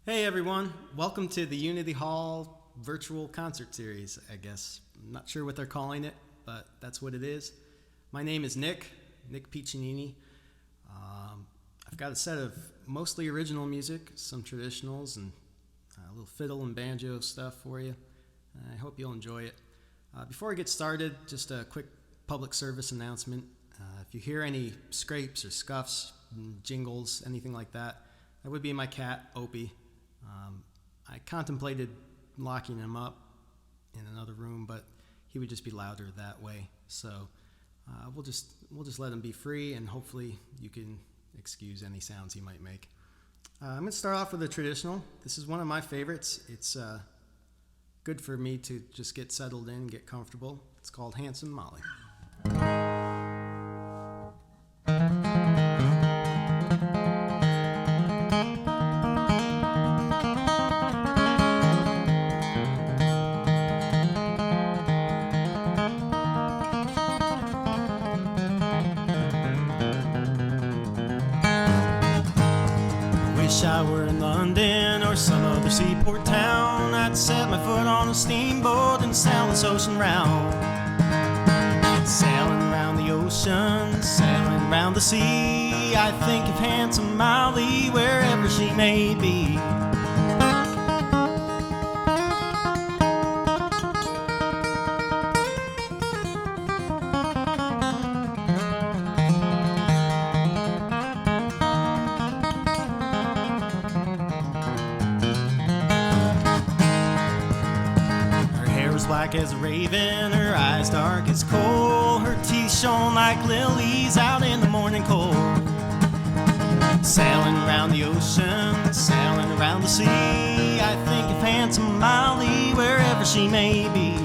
Hey everyone, welcome to the Unity Hall virtual concert series, I guess. I'm not sure what they're calling it, but that's what it is. My name is Nick Piccininni. I've got a set of mostly original music, some traditionals, and a little fiddle and banjo stuff for you. I hope you'll enjoy it. Before I get started, just a quick public service announcement. If you hear any scrapes or scuffs, jingles, anything like that, that would be my cat, Opie. I contemplated locking him up in another room, but he would just be louder that way. So we'll just let him be free, and hopefully you can excuse any sounds he might make. I'm going to start off with a traditional. This is one of my favorites. It's good for me to just get settled in, get comfortable. It's called Handsome Molly. Wish I were in London or some other seaport town. I'd set my foot on a steamboat and sail this ocean round. Sailing around the ocean, sailing around the sea, I think of handsome Molly wherever she may be. Black as a raven, her eyes dark as coal, her teeth shone like lilies out in the morning cold. Sailing around the ocean, sailing around the sea, I think of handsome Molly wherever she may be.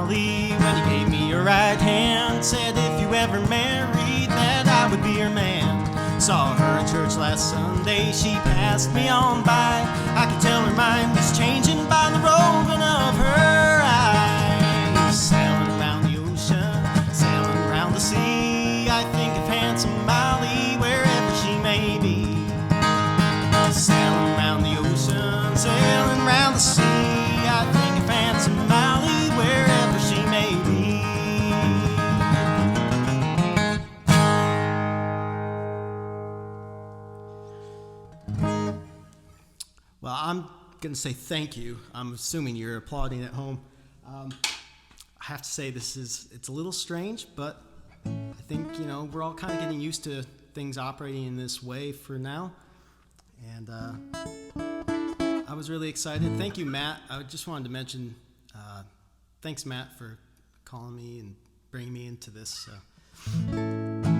When you gave me your right hand, said if you ever married that I would be your man. Saw her in church last Sunday, she passed me on by. I could tell her mind was changing by the roving of her eyes. Sailing around the ocean, sailing around the sea, I think of handsome Molly wherever she may be. Sailing around the ocean, sailing around the sea, I think of handsome Molly wherever she may be. Well, I'm going to say thank you. I'm assuming you're applauding at home. I have to say it's a little strange, but I think, we're all kind of getting used to things operating in this way for now. And I was really excited. Thank you, Matt. I just wanted to mention, thanks, Matt, for calling me and bringing me into this. And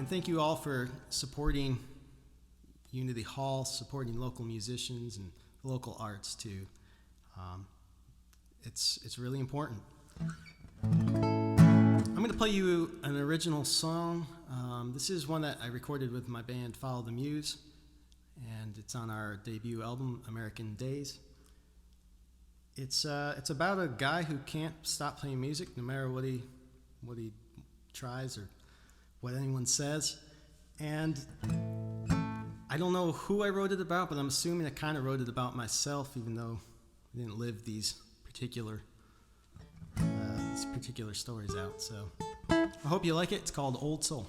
thank you all for supporting Unity Hall, supporting local musicians and local arts too. It's really important. I'm going to play you an original song. This is one that I recorded with my band Follow the Muse, and it's on our debut album, American Days. It's about a guy who can't stop playing music no matter what he tries or what anyone says. And I don't know who I wrote it about, but I'm assuming I kind of wrote it about myself, even though I didn't live these particular stories out. So I hope you like it. It's called Old Soul.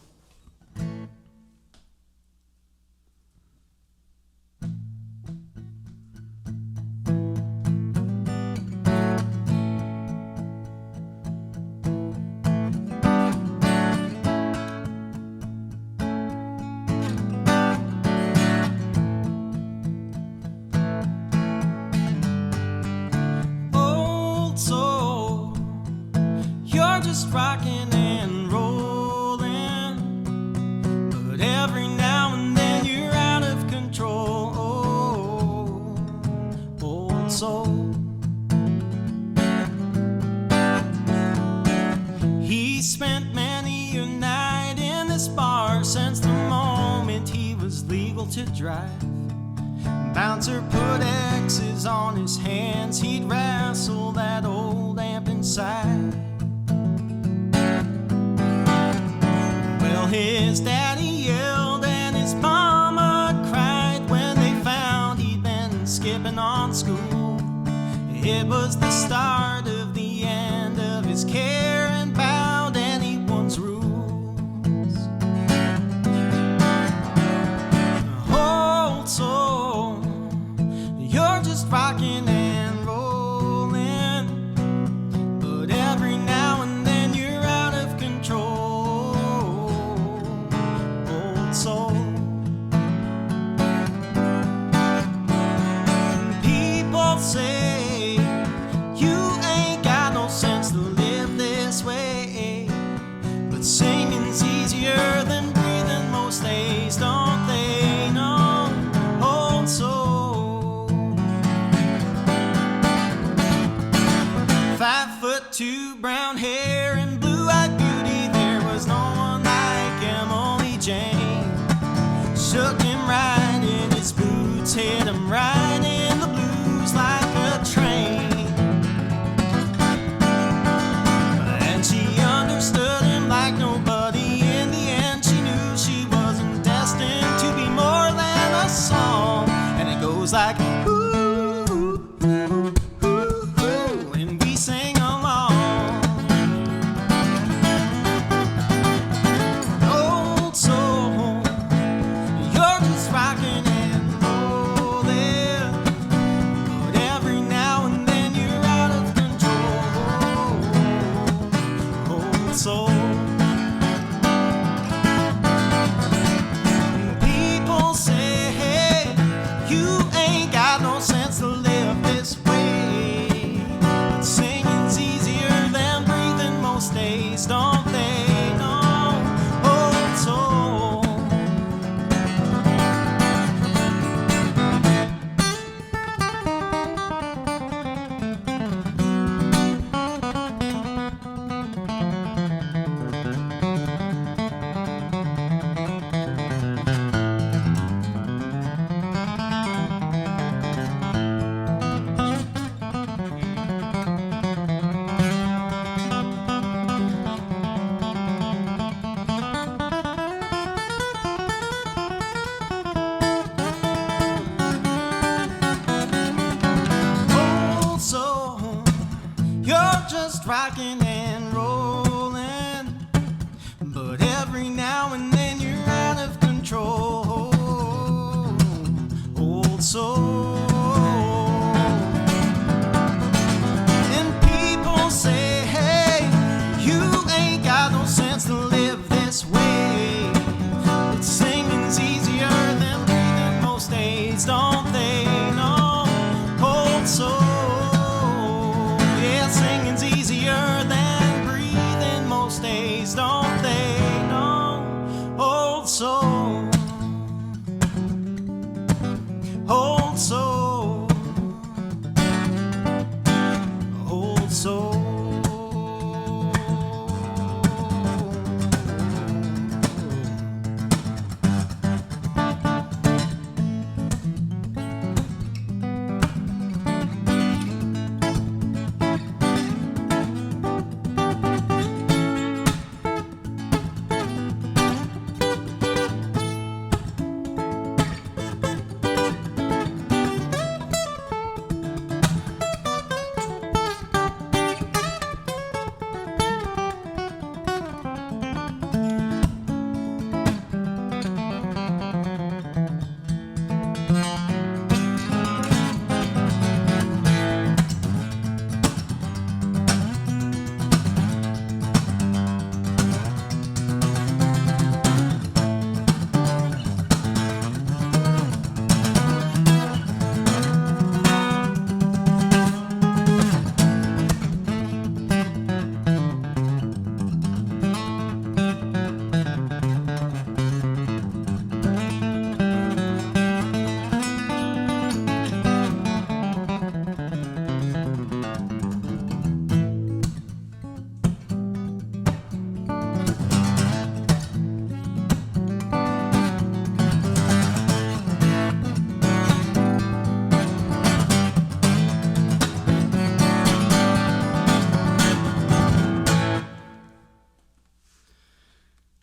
Just rocking and rolling, to drive. Bouncer put X's on his hands, he'd wrestle that old amp inside. Well, his daddy yelled and his mama cried when they found he'd been skipping on school. It was the start of the end of his care and bowed anyone's rules. Old soul, you're just rocking and rolling, but every now and then you're out of control. Old soul. People say you ain't got no sense to live this way, but singing's easier than breathing most days, don't they know? Old soul. 5'2", brown hair and blue-eyed beauty, there was no one like Emily Jane. Shook him right in his boots, hit him right in the blues like a train. And she understood him like nobody. In the end, she knew she wasn't destined to be more than a song. And it goes like, ooh, ooh, ooh, ooh, and we sing along. Old soul, you're just rocking and rolling, but every now and then you're out of control. Old soul. People say, hey, you ain't got no sense to live this way, but singing's easier than breathing most days, don't they know? Old soul. Old soul, you're just rocking and rolling, but every now and then you're out of control. Old soul. And people say, hey, you ain't got no sense to live this way, but singing's easier than breathing most days, don't they know? Old soul. Yeah, singing's easier than breathing most days, don't they know?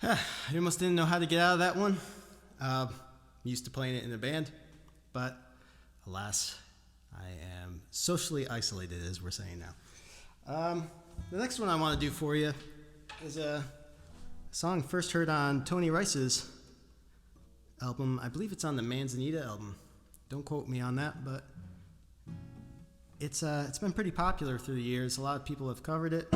I almost didn't know how to get out of that one. Used to playing it in a band, but alas, I am socially isolated, as we're saying now. The next one I want to do for you is a song first heard on Tony Rice's album. I believe it's on the Manzanita album. Don't quote me on that, but it's been pretty popular through the years. A lot of people have covered it.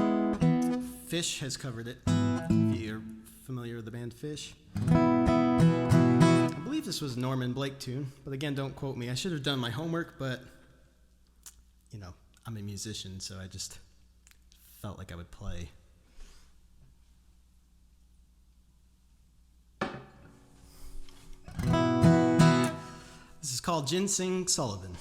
Fish has covered it, if you're familiar with the band Fish. I believe this was a Norman Blake tune, but again, don't quote me. I should have done my homework, but, I'm a musician, so I just felt like I would play. This is called Ginseng Sullivan.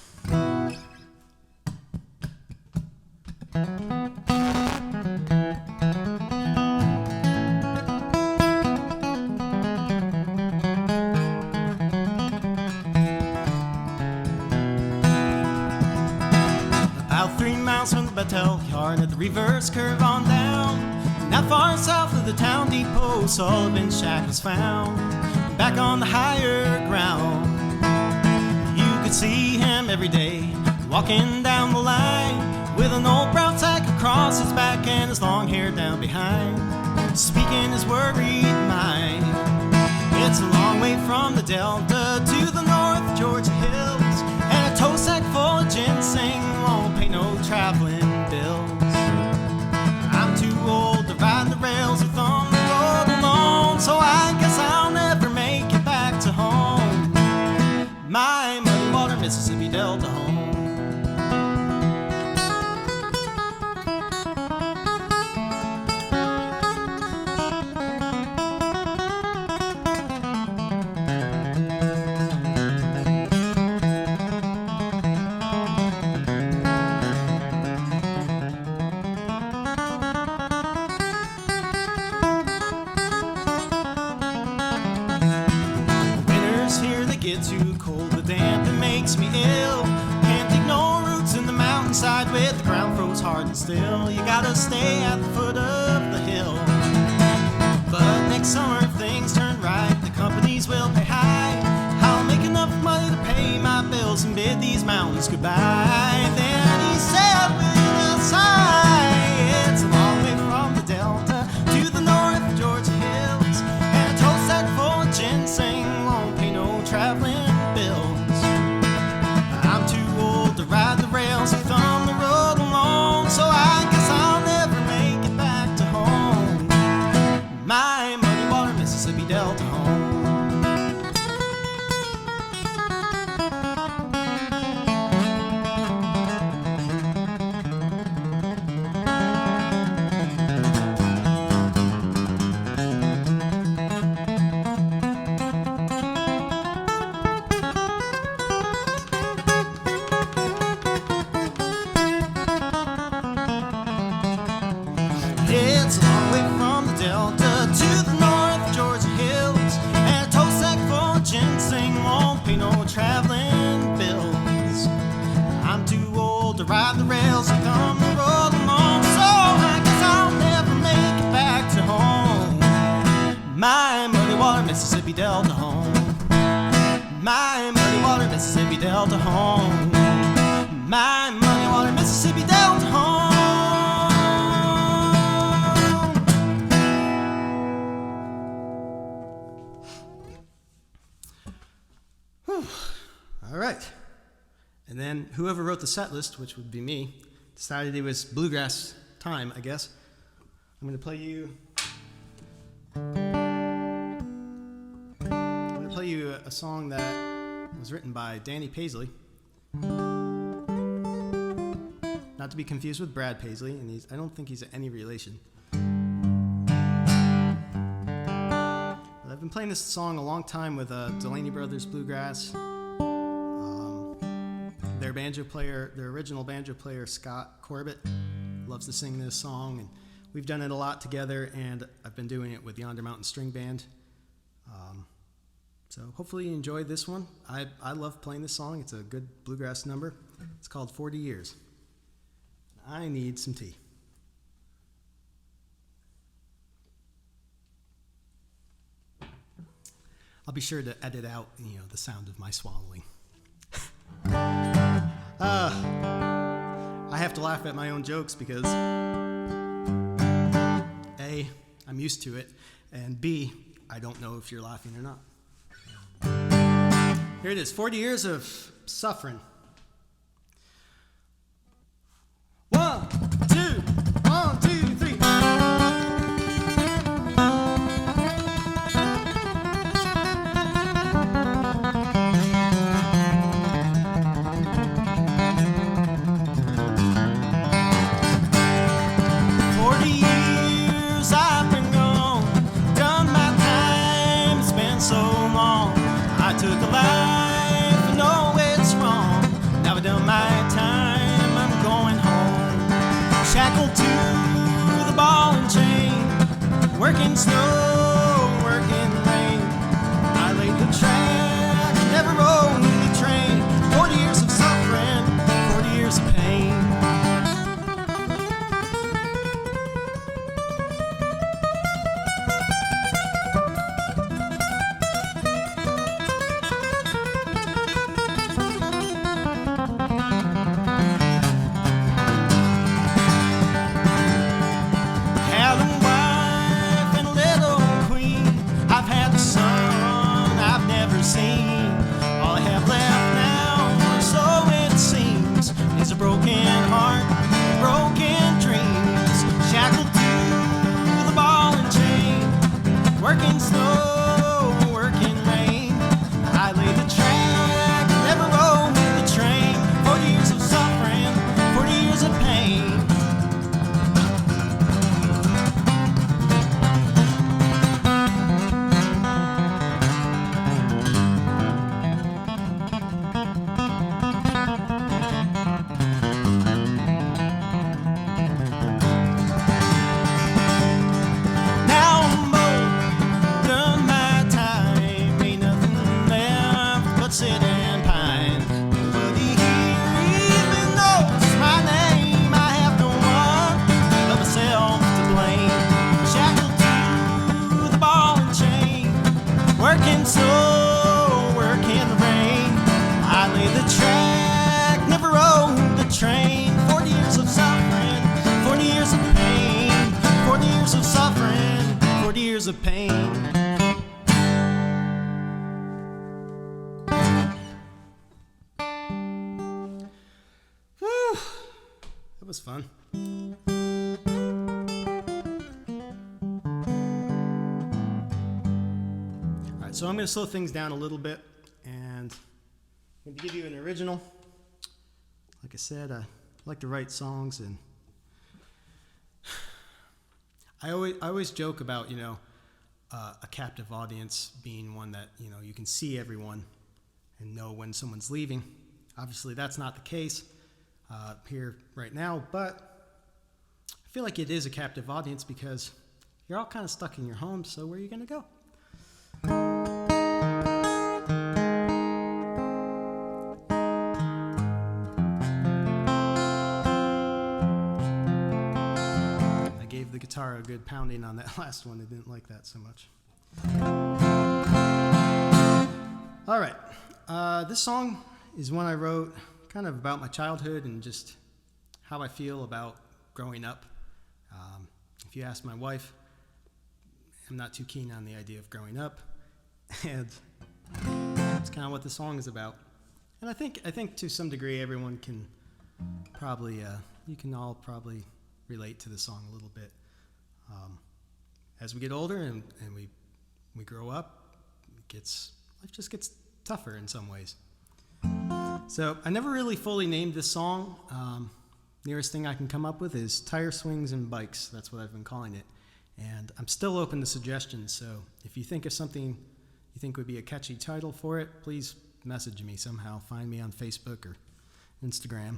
About 3 miles from the Battelle Yard at the reverse curve on down. Not far south of the town depot, Sullivan's shack was found. Back on the higher ground, you could see him every day, walking down the line, with an old brown sack across his back and his long hair down behind, speaking his worried mind. It's a long way from the Delta to the North Georgia hills, and a tow sack full of ginseng won't pay no traveling bills. I'm too old to ride the rails or thumb the road alone, so I guess I'll never make it back to home, my muddy water Mississippi Delta home. Too cold, the damp that makes me ill. Can't dig no roots in the mountainside with the ground froze hard and still. You gotta stay at the foot of the hill. But next summer if things turn right, the companies will pay high. I'll make enough money to pay my bills and bid these mountains goodbye. Then he said with a sigh, it's a long way from the Delta to the North Georgia hills, and a tow sack full of ginseng won't pay no traveling bills. I'm too old to ride the rails or thumb the road alone, so I guess I'll never make it back to home, my muddy water Mississippi Delta home. It's a long way from the Delta to the North Georgia hills, and a tow sack full of ginseng won't pay no traveling bills. I'm too old to ride the rails and thumb the road alone, so I guess I'll never make it back to home, my muddy water Mississippi Delta home, my muddy water Mississippi Delta home, my muddy water Mississippi Delta home. All right. And then whoever wrote the set list, which would be me, decided it was bluegrass time, I guess. I'm going to play you a song that was written by Danny Paisley. Not to be confused with Brad Paisley, and I don't think he's any relation. But I've been playing this song a long time with Delaney Brothers Bluegrass. Their original banjo player, Scott Corbett, loves to sing this song, and we've done it a lot together, and I've been doing it with Yonder Mountain String Band. So hopefully you enjoyed this one. I love playing this song. It's a good bluegrass number. It's called 40 Years. I need some tea. I'll be sure to edit out, the sound of my swallowing. I have to laugh at my own jokes because A, I'm used to it, and B, I don't know if you're laughing or not. Here it is, 40 years of suffering. 1, 2, 1, 2, 3. 40 years I've been gone, done my time, it's been so long. I took a life, I know it's wrong. Now I've done my time, I'm going home. Shackled to the ball and chain, working snow, working rain. I laid the track, never rode the train. 40 years of suffering, 40 years of pain. All I have left now, or so it seems, is a broken heart, broken dreams. Shackled to the ball and chain, working snow, working rain. I laid the track, never rode the train. 40 years of suffering, 40 years of pain. Sit and pine. Nobody here even knows my name. I have no one but myself to blame. Shackled to the ball and chain, working so, working the rain. I lay the track, never rode the train. 40 years of suffering, 40 years of pain. 40 years of suffering, 40 years of pain. That was fun. All right, so I'm going to slow things down a little bit, and I'm going to give you an original. Like I said, I like to write songs, and I always joke about, a captive audience being one that, you can see everyone and know when someone's leaving. Obviously, that's not the case here right now, but I feel like it is a captive audience because you're all kind of stuck in your homes, so where are you going to go? I gave the guitar a good pounding on that last one. I didn't like that so much. All right, this song is one I wrote kind of about my childhood and just how I feel about growing up. If you ask my wife, I'm not too keen on the idea of growing up, and that's kind of what the song is about. And I think to some degree everyone can probably, you can all probably relate to the song a little bit. As we get older and we grow up, life just gets tougher in some ways. So I never really fully named this song. Nearest thing I can come up with is Tire Swings and Bikes. That's what I've been calling it. And I'm still open to suggestions, so if you think of something you think would be a catchy title for it, please message me somehow. Find me on Facebook or Instagram.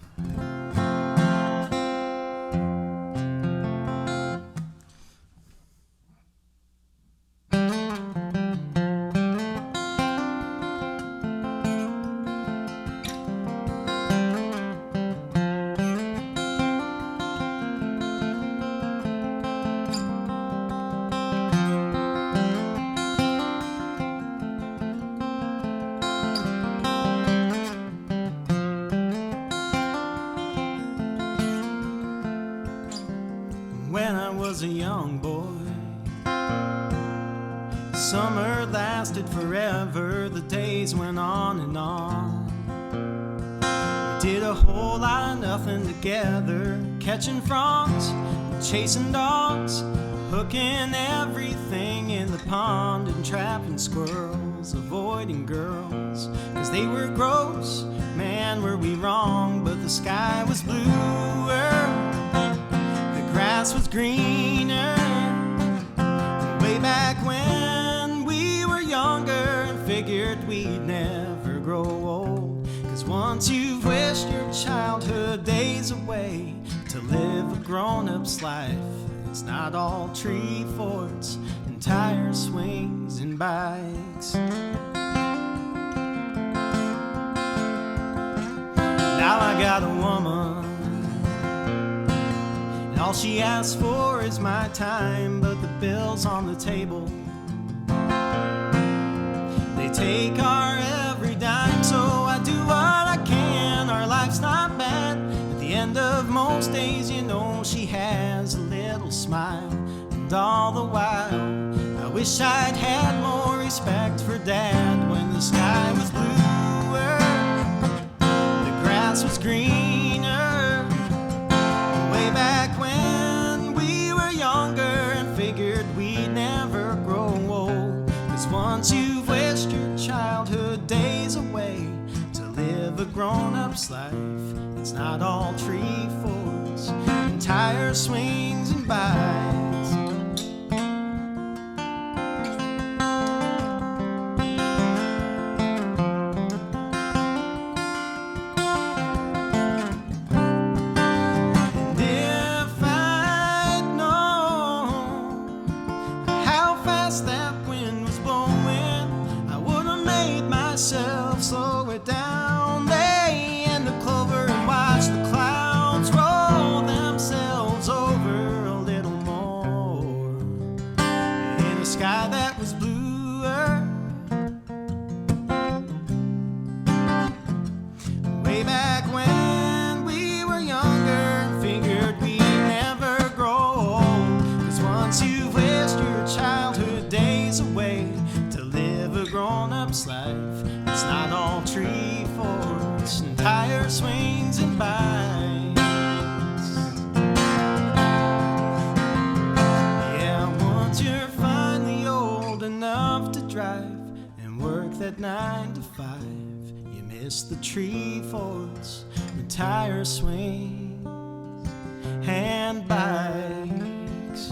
Summer lasted forever, the days went on and on. We did a whole lot of nothing together, catching frogs, chasing dogs, hooking everything in the pond and trapping squirrels, avoiding girls, 'cause they were gross. Man, were we wrong, but the sky was bluer, the grass was greener, way back when we were younger and figured we'd never grow old. 'Cause once you've wished your childhood days away to live a grown-up's life, it's not all tree forts and tire swings and bikes. Now I got a woman, and all she asks for is my time, but the bills on the table, they take our every dime. So I do what I can, our life's not bad. At the end of most days, you know, she has a little smile. And all the while, I wish I'd had more respect for Dad when the sky was bluer, the grass was greener, way back when we were younger and figured we'd never grow old. 'Cause once you've wished your childhood days away to live a grown-up's life, it's not all tree forts and tire swings and bikes. And if I'd known how fast that wind was blowing, I would have made myself slow it down. Lay in the clover and watch the clouds roll themselves over a little more, in a sky that was bluer, way back when we were younger and figured we'd never grow old. 'Cause once you've wished your childhood days away to live a grown-up's life, it's not all tree forts and tire swings and bikes. Yeah, once you're finally old enough to drive and work that 9 to 5, you miss the tree forts, the tire swings and bikes.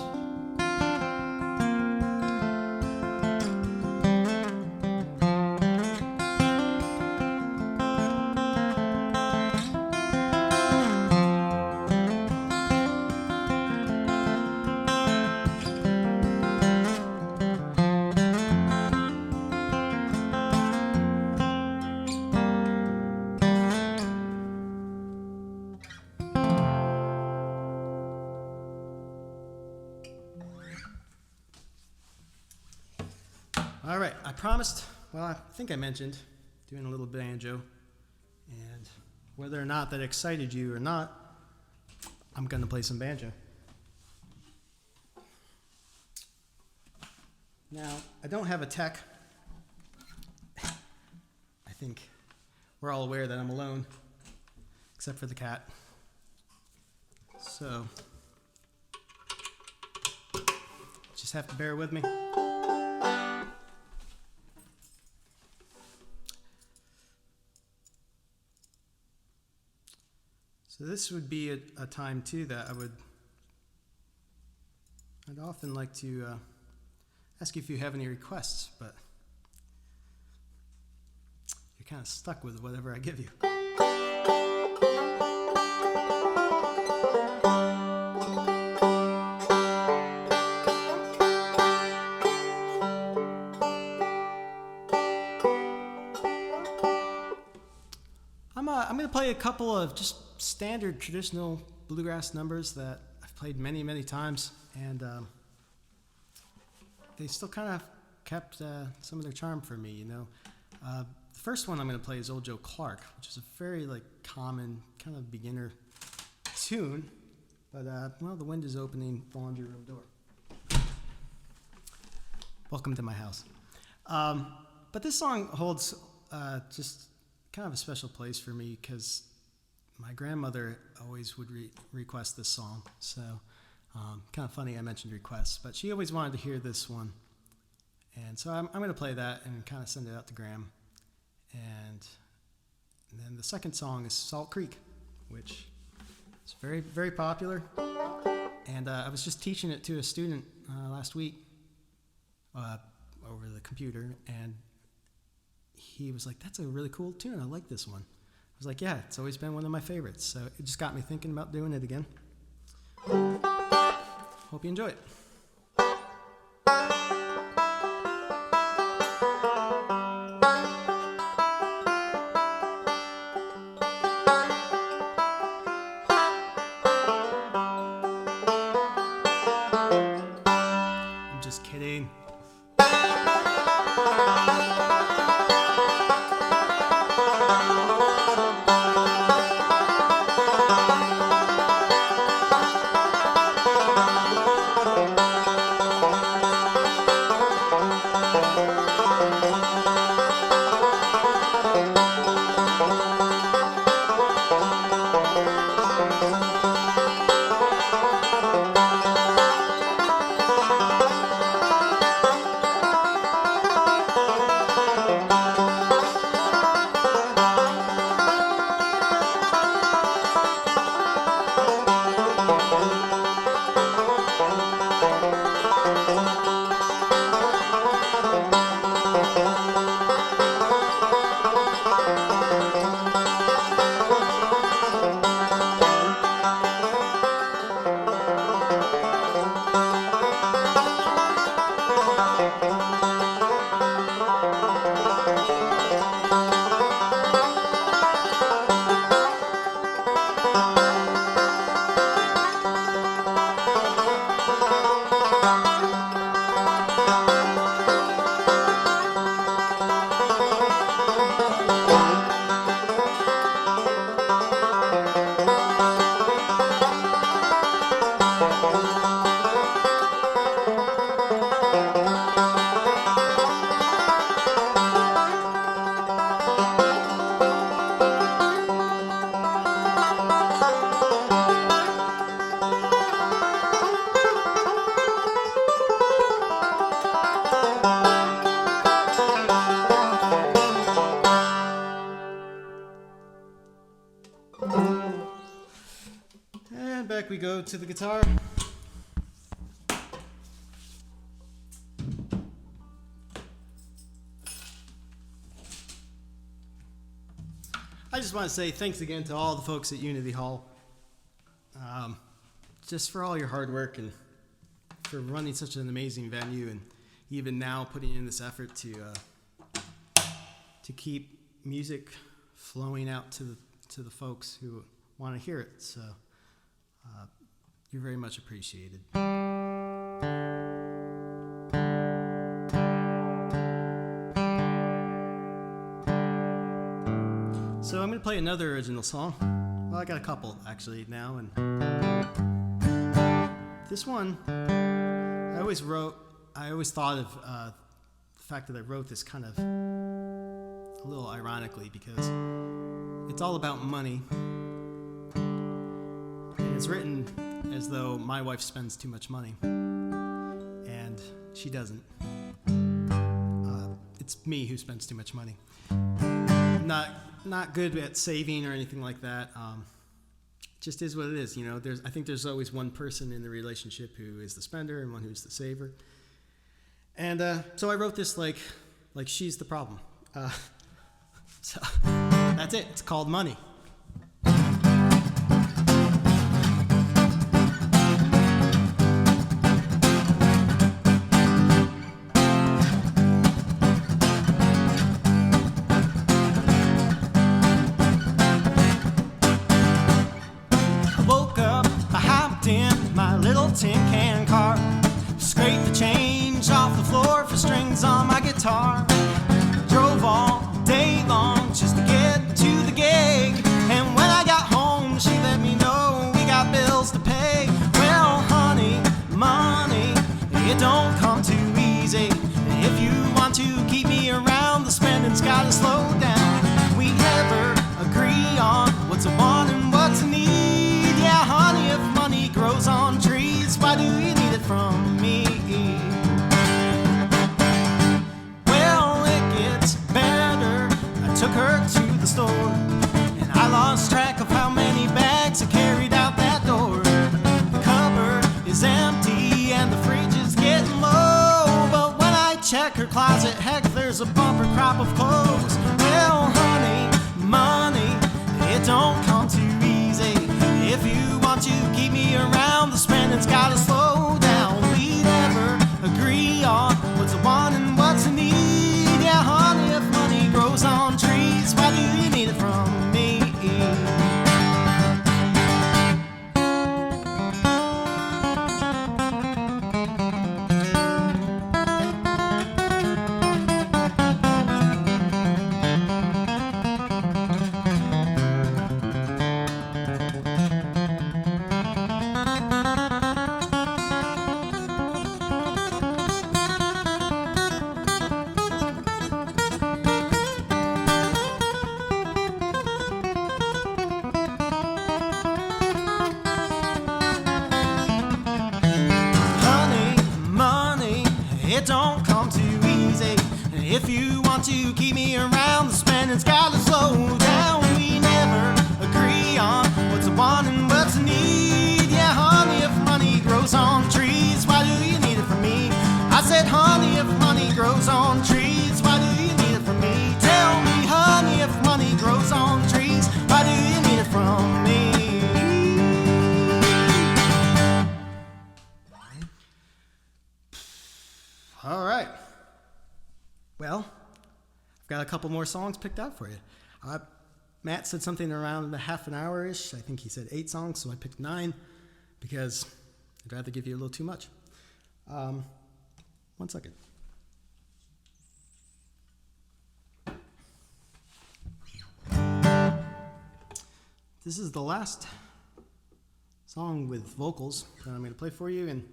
All right, I promised, well, I think I mentioned doing a little banjo, and whether or not that excited you or not, I'm gonna play some banjo. Now, I don't have a tech. I think we're all aware that I'm alone, except for the cat. So, just have to bear with me. So this would be a time too that I'd often like to ask you if you have any requests, but you're kind of stuck with whatever I give you. I'm going to play a couple of just standard traditional bluegrass numbers that I've played many, many times, and they still kind of kept some of their charm for me, you know. The first one I'm going to play is Old Joe Clark, which is a very common kind of beginner tune, but well, the wind is opening the laundry room door. welcome to my house. But this song holds just kind of a special place for me because my grandmother always would request this song. So kind of funny I mentioned requests, but she always wanted to hear this one. And so I'm going to play that and kind of send it out to Graham. And then the second song is Salt Creek, which is very, very popular. And I was just teaching it to a student last week over the computer, and he was like, that's a really cool tune. I like this one. I was like, yeah, it's always been one of my favorites. So it just got me thinking about doing it again. Hope you enjoy it. I'm just kidding. And back we go to the guitar. I just want to say thanks again to all the folks at Unity Hall, just for all your hard work and for running such an amazing venue, and even now putting in this effort to keep music flowing out to the folks who want to hear it. So you're very much appreciated. So I'm going to play another original song. Well, I got a couple actually now, and this one I always thought of the fact that I wrote this kind of a little ironically, because it's all about money, and it's written as though my wife spends too much money, and she doesn't. It's me who spends too much money. Not good at saving or anything like that. Just is what it is, you know. I think there's always one person in the relationship who is the spender and one who's the saver. And so I wrote this like she's the problem. So that's it. It's called Money. Tin can car, scraped the change off the floor for strings on my guitar, drove all day long just to get to the gig, and when I got home she let me know we got bills to pay. Well honey, money, it don't come too easy, slow down. We never agree on what's a want and what's a need. Yeah, honey, if money grows on trees, why do you need it from me? Well, it gets better. I took her to the store, and I lost track of how many bags I carried out that door. The cupboard is empty and the fridge is getting low, but when I check her closet, heck, there's a bumper crop of clothes. Well, honey, money, it don't come too easy. If you want to keep me around, the spending's gotta slow down. We never agree on what's a want and what's a need. Yeah, honey, if money grows on trees, why do you need it from me? It don't come too easy. If you want to keep me around, the spending's gotta slow down. We never agree on what's a want and what's a need. Yeah, honey, if money grows on trees, why do you need it from me? I said, honey, if money grows on trees, why do you need it from me? Tell me, honey, if money grows on trees, why do you need it from me? All right. Well, I've got a couple more songs picked out for you. Matt said something around a half an hour-ish. I think he said 8 songs, so I picked 9 because I'd rather give you a little too much. 1 second. This is the last song with vocals that I'm going to play for you, and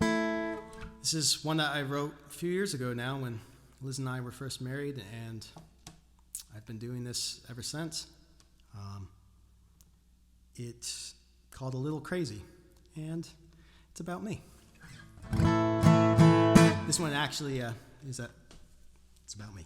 this is one that I wrote a few years ago now when Liz and I were first married, and I've been doing this ever since. It's called A Little Crazy, and it's about me. This one actually it's about me.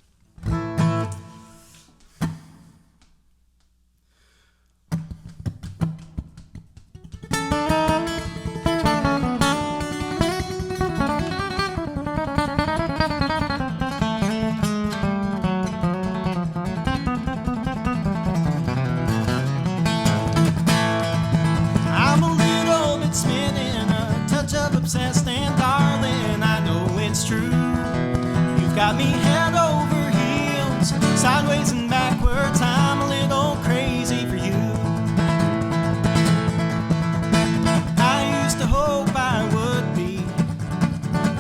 Obsessed, and darling, I know it's true. You've got me head over heels, sideways and backwards. I'm a little crazy for you. I used to hope I would be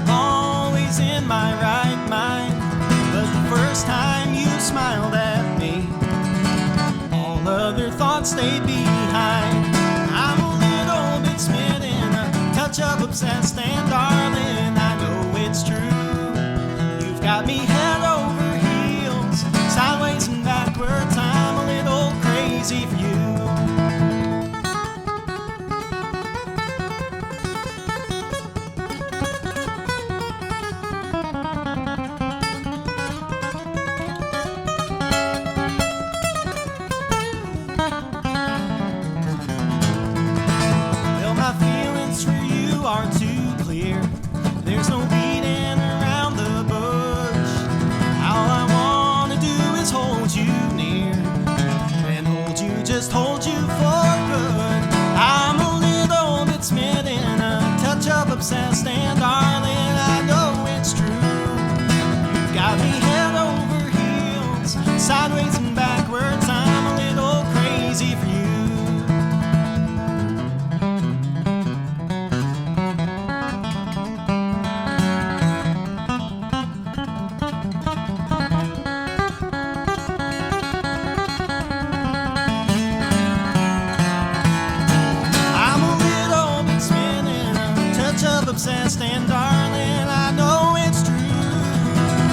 always in my right mind, but the first time you smiled at me, all other thoughts stayed behind. I'm a little bit smitten, of obsessed, and darling, I know it's true. You've got me head over heels, sideways and backwards. I'm a little crazy for you. Well, my feelings for you are too clear. There's no beating around the bush. All I wanna do is hold you near, and hold you, just hold you for good. I'm a little bit smitten, a touch of obsessed, and darling, I know it's true. You've got me head over heels, sideways and backwards. I'm a little crazy for you. Obsessed, and darling, I know it's true.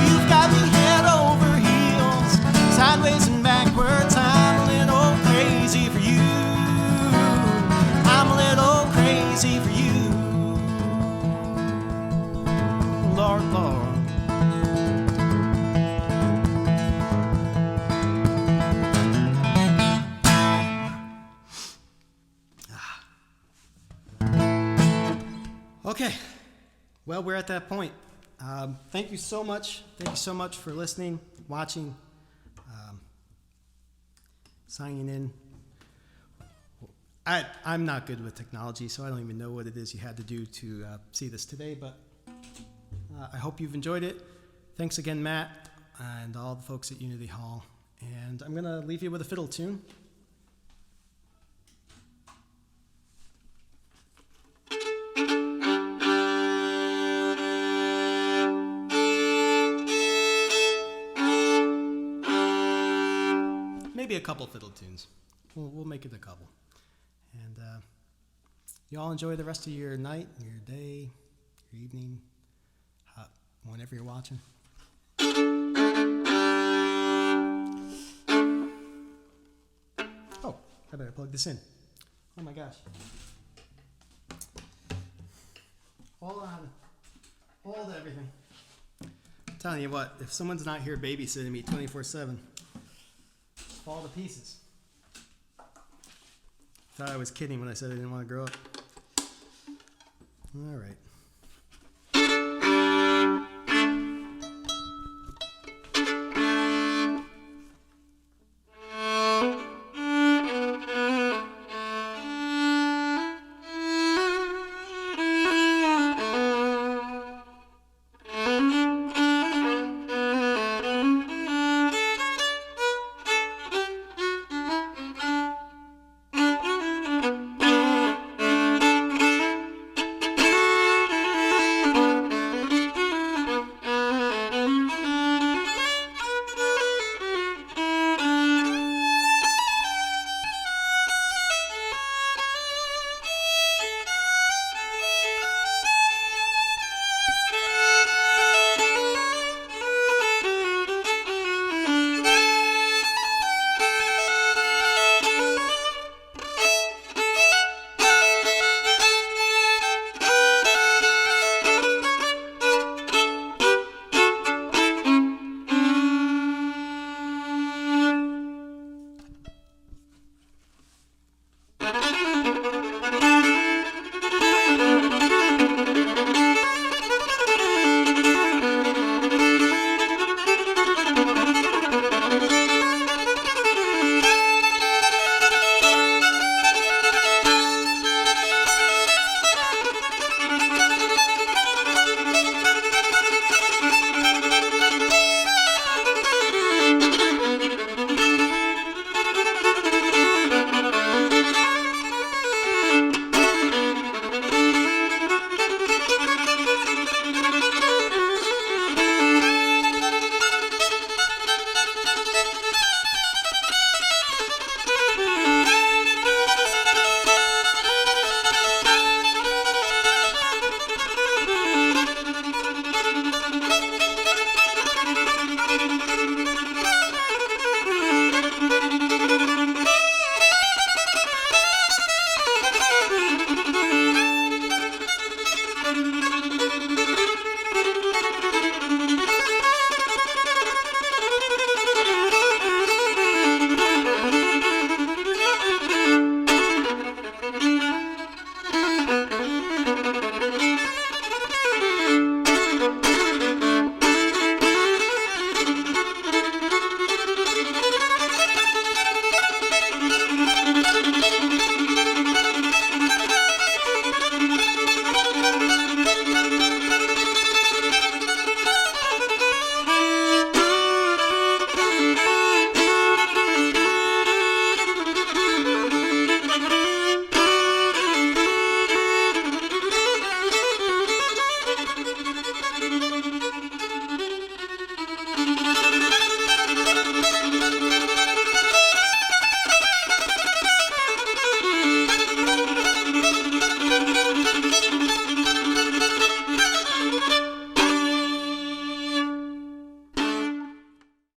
You've got me head over heels, sideways Okay, well, we're at that point. Thank you so much. Thank you so much for listening, watching, signing in. I'm not good with technology, so I don't even know what it is you had to do to see this today, but I hope you've enjoyed it. Thanks again, Matt, and all the folks at Unity Hall. And I'm going to leave you with a fiddle tune. Maybe a couple fiddle tunes. We'll make it a couple. And you all enjoy the rest of your night, your day, your evening, whenever you're watching. Oh, I better plug this in. Oh my gosh. Hold on. Hold everything. I'm telling you what, if someone's not here babysitting me 24/7, fall to pieces. Thought I was kidding when I said I didn't want to grow up. All right.